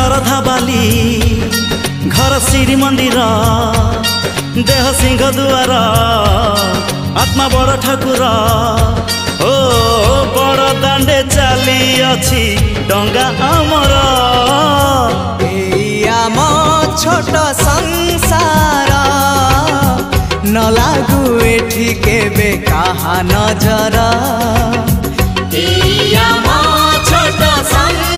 श्रद्धा बाली घर श्री मंदिर देह सिंह दुआर आत्मा बड़ ठाकुर ओ बड़ दांडे चली अछि डंगा आमर आम छोट संसार न लागू एठी केबे कहा नजर।